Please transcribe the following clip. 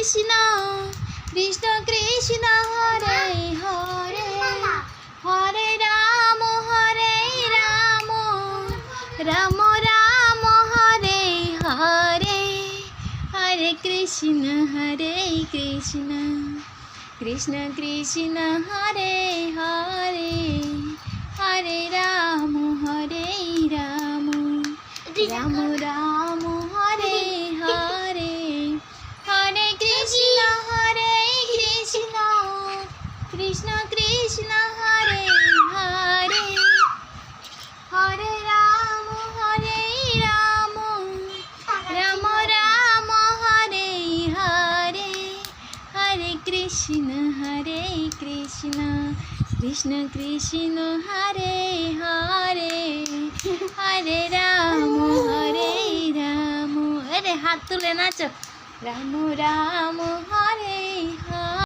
কৃষ্ণ কৃষ্ণ কৃষ্ণ হরে হরে হরে রাম রাম রাম হরে হরে হরে কৃষ্ণ কৃষ্ণ কৃষ্ণ হরে হরে হরে রাম রাম রাম হরে হরে হরে কৃষ্ণ কৃষ্ণ কৃষ্ণ হরে হরে হরে রাম রাম রাম হরে হরে হরে কৃষ্ণ কৃষ্ণ কৃষ্ণ হরে হরে হরে রাম আরে হাত তুলে নাচো রাম রাম